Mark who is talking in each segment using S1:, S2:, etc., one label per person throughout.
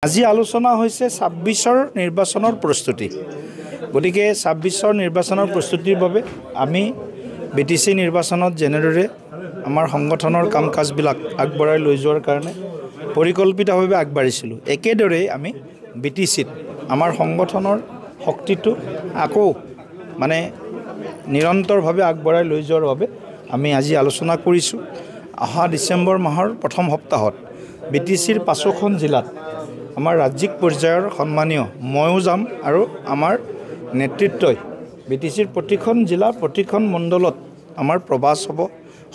S1: আজি আলোচনা হৈছে ২৬ৰ নিৰ্বাচনৰ প্ৰস্তুতি। গতিকে ২৬ৰ নিৰ্বাচনৰ প্ৰস্তুতিৰ বাবে আমি বিটিচি নিৰ্বাচনত যেনেদৰে আমাৰ সংগঠনৰ কাম কাজবিলাক আগবঢ়াই লৈ যোৱাৰ কাৰণে পৰিকল্পিতভাৱে আগবাঢ়িছিলোঁ, একেদৰে আমি বিটিচিত আমাৰ সংগঠনৰ শক্তিটো আকৌ নিৰন্তৰভাৱে আগবঢ়াই লৈ যোৱাৰ বাবে আমি আজি আলোচনা কৰিছোঁ। অহা ডিচেম্বৰ মাহৰ প্ৰথম সপ্তাহত বিটিচিৰ ৫খন জিলাত আমাৰ ৰাজ্যিক পৰ্যায়ৰ সন্মানীয় ময়ো যাম আৰু আমাৰ নেতৃত্বই বিটিচিৰ প্ৰতিখন জিলা প্ৰতিখন মণ্ডলত আমাৰ প্ৰবাস হ'ব,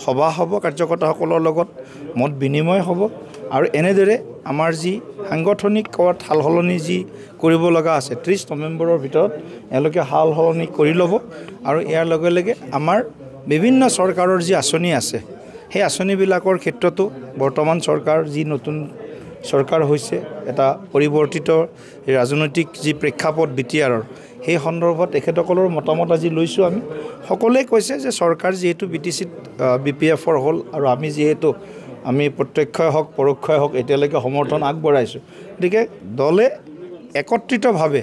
S1: সভা হ'ব, কাৰ্যকৰ্তাসকলৰ লগত মত বিনিময় হ'ব আৰু এনেদৰে আমাৰ যি সাংগঠনিক সাল সলনি যি কৰিব লগা আছে ৩০ নৱেম্বৰৰ ভিতৰত এওঁলোকে সাল সলনি কৰি ল'ব আৰু ইয়াৰ লগে লগে আমাৰ বিভিন্ন চৰকাৰৰ যি আঁচনি আছে সেই আঁচনিবিলাকৰ ক্ষেত্ৰতো বৰ্তমান চৰকাৰ যি নতুন চৰকাৰ হৈছে এটা পৰিৱৰ্তিত ৰাজনৈতিক যি প্ৰেক্ষাপট বিটিআৰৰ সেই সন্দৰ্ভত তেখেতসকলৰ মতামত আজি লৈছোঁ। আমি সকলোৱে কৈছে যে চৰকাৰ যিহেতু বিটিচিত BPFৰ হ'ল আৰু আমি যিহেতু প্ৰত্যক্ষই হওক পৰোক্ষই হওক এতিয়ালৈকে সমৰ্থন আগবঢ়াইছোঁ, গতিকে দলে একত্ৰিতভাৱে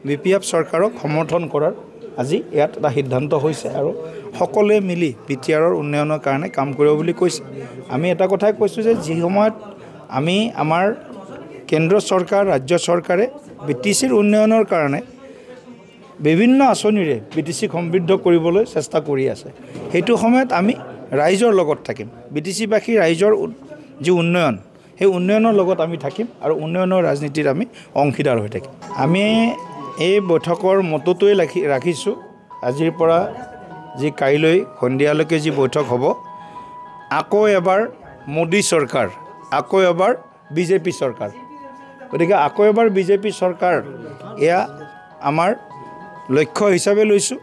S1: BPF চৰকাৰক সমৰ্থন কৰাৰ আজি ইয়াত এটা সিদ্ধান্ত হৈছে আৰু সকলোৱে মিলি বিটিআৰৰ উন্নয়নৰ কাৰণে কাম কৰিব বুলি কৈছে। আমি এটা কথাই কৈছোঁ যে যি সময়ত আমাৰ কেন্দ্ৰ চৰকাৰ ৰাজ্য চৰকাৰে বিটিচিৰ উন্নয়নৰ কাৰণে বিভিন্ন আঁচনিৰে বিটিচিক সমৃদ্ধ কৰিবলৈ চেষ্টা কৰি আছে, সেইটো সময়ত আমি ৰাইজৰ লগত থাকিম। বিটিচিবাসী ৰাইজৰ যি উন্নয়ন সেই উন্নয়নৰ লগত আমি থাকিম আৰু উন্নয়নৰ ৰাজনীতিৰ আমি অংশীদাৰ হৈ থাকিম। আমি এই বৈঠকৰ মতটোৱে ৰাখিছোঁ, আজিৰ পৰা যি কাইলৈ সন্ধিয়ালৈকে যি বৈঠক হ'ব, আকৌ এবাৰ মোদী চৰকাৰ, আকৌ এবাৰ বিজেপি চৰকাৰ। গতিকে আকৌ এবাৰ বিজেপি চৰকাৰ এয়া আমাৰ লক্ষ্য হিচাপে লৈছোঁ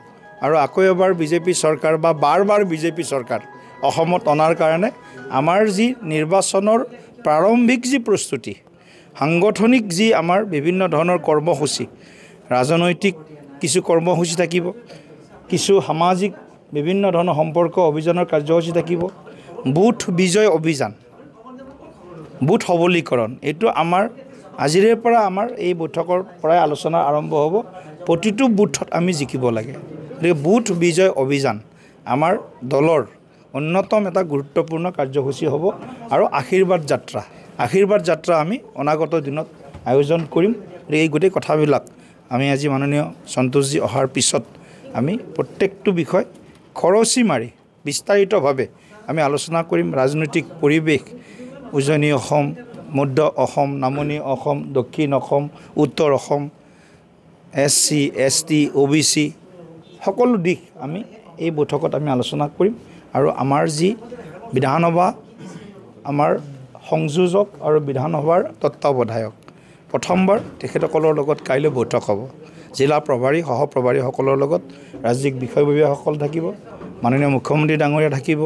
S1: আৰু আকৌ এবাৰ বিজেপি চৰকাৰ বা বাৰ বিজেপি চৰকাৰ অসমত অনাৰ কাৰণে আমাৰ যি নিৰ্বাচনৰ প্ৰাৰম্ভিক যি প্ৰস্তুতি, সাংগঠনিক যি আমাৰ বিভিন্ন ধৰণৰ কৰ্মসূচী, ৰাজনৈতিক কিছু কৰ্মসূচী থাকিব, কিছু সামাজিক বিভিন্ন ধৰণৰ সম্পৰ্ক অভিযানৰ কাৰ্যসূচী থাকিব, বুথ বিজয় অভিযান, বুথ সবলীকৰণ, এইটো আমাৰ আজিৰে পৰা আমাৰ এই বৈঠকৰ পৰাই আলোচনা আৰম্ভ হ'ব। প্ৰতিটো বুথত আমি জিকিব লাগে। গতিকে বুথ বিজয় অভিযান আমাৰ দলৰ অন্যতম এটা গুৰুত্বপূৰ্ণ কাৰ্যসূচী হ'ব আৰু আশীৰ্বাদ যাত্ৰা আমি অনাগত দিনত আয়োজন কৰিম। এই গোটেই কথাবিলাক আমি আজি মাননীয় সন্তোষজী অহাৰ পিছত আমি প্ৰত্যেকটো বিষয় খৰচি মাৰি বিস্তাৰিতভাৱে আমি আলোচনা কৰিম। ৰাজনৈতিক পৰিৱেশ, উজনি অসম, মধ্য অসম, নামনি অসম, দক্ষিণ অসম, উত্তৰ অসম, SC, ST, OBC সকলো দিশ আমি এই বৈঠকত আমি আলোচনা কৰিম আৰু আমাৰ যি বিধানসভা আমাৰ সংযোজক আৰু বিধানসভাৰ তত্ত্বাৱধায়ক প্ৰথমবাৰ তেখেতসকলৰ লগত কাইলৈ বৈঠক হ'ব। জিলা প্ৰভাৰী সহপ্ৰভাৰীসকলৰ লগত ৰাজ্যিক বিষয়ববীয়াসকল থাকিব, মাননীয় মুখ্যমন্ত্ৰী ডাঙৰীয়া থাকিব,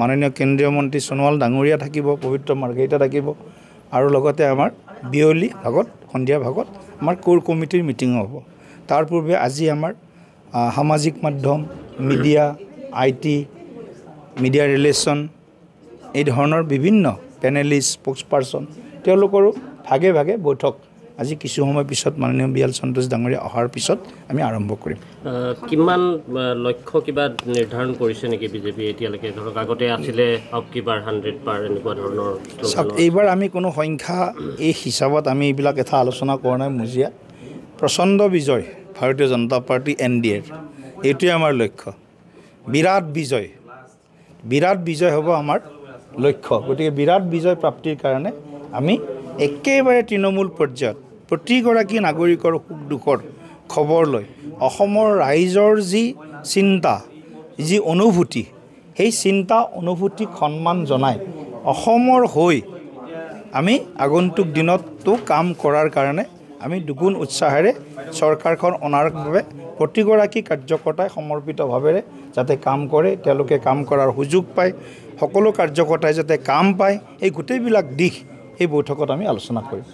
S1: মাননীয় কেন্দ্ৰীয় মন্ত্ৰী সোণোৱাল ডাঙৰীয়া থাকিব, পবিত্ৰ মাৰ্ঘেৰিটা থাকিব আৰু লগতে আমাৰ বিয়লি ভাগত সন্ধিয়া ভাগত আমাৰ কোৰ কমিটিৰ মিটিঙো হ'ব। তাৰ পূৰ্বে আজি আমাৰ সামাজিক মাধ্যম, মিডিয়া, IT, মিডিয়া ৰিলেশ্যন এই ধৰণৰ বিভিন্ন পেনেলিষ্ট, স্প'ক্স পাৰ্চন তেওঁলোকৰো ভাগে ভাগে বৈঠক আজি কিছু সময় পিছত মাননীয় BL সন্তোষ ডাঙৰীয়া অহাৰ পিছত আমি আৰম্ভ কৰিম।
S2: কিমান লক্ষ্য কিবা নিৰ্ধাৰণ কৰিছে নেকি বিজেপি এতিয়ালৈকে? ধৰক আগতে আছিলে আপ কি বাৰ 100 পাৰ এনেকুৱা ধৰণৰ।
S1: এইবাৰ আমি কোনো সংখ্যা এই হিচাপত আমি এইবিলাক এটা আলোচনা কৰা নাই। মজিয়া প্ৰচণ্ড বিজয় ভাৰতীয় জনতা পাৰ্টি NDAৰ এইটোৱে আমাৰ লক্ষ্য। বিৰাট বিজয় হ'ব আমাৰ লক্ষ্য। গতিকে বিৰাট বিজয় প্ৰাপ্তিৰ কাৰণে আমি একেবাৰে তৃণমূল পৰ্যায়ত প্ৰতিগৰাকী নাগৰিকৰ সুখ দুখৰ খবৰ লৈ অসমৰ ৰাইজৰ যি চিন্তা, যি অনুভূতি, সেই চিন্তা অনুভূতিক সন্মান জনাই অসমৰ হৈ আমি আগন্তুক দিনতো কাম কৰাৰ কাৰণে আমি দুগুণ উৎসাহেৰে চৰকাৰখন অনাৰ বাবে প্ৰতিগৰাকী কাৰ্যকৰ্তাই সমৰ্পিতভাৱেৰে যাতে কাম কৰে, তেওঁলোকে কাম কৰাৰ সুযোগ পায়, সকলো কাৰ্যকৰ্তাই যাতে কাম পায়, এই গোটেইবিলাক দিশ এই বৈঠকত আমি আলোচনা কৰিম।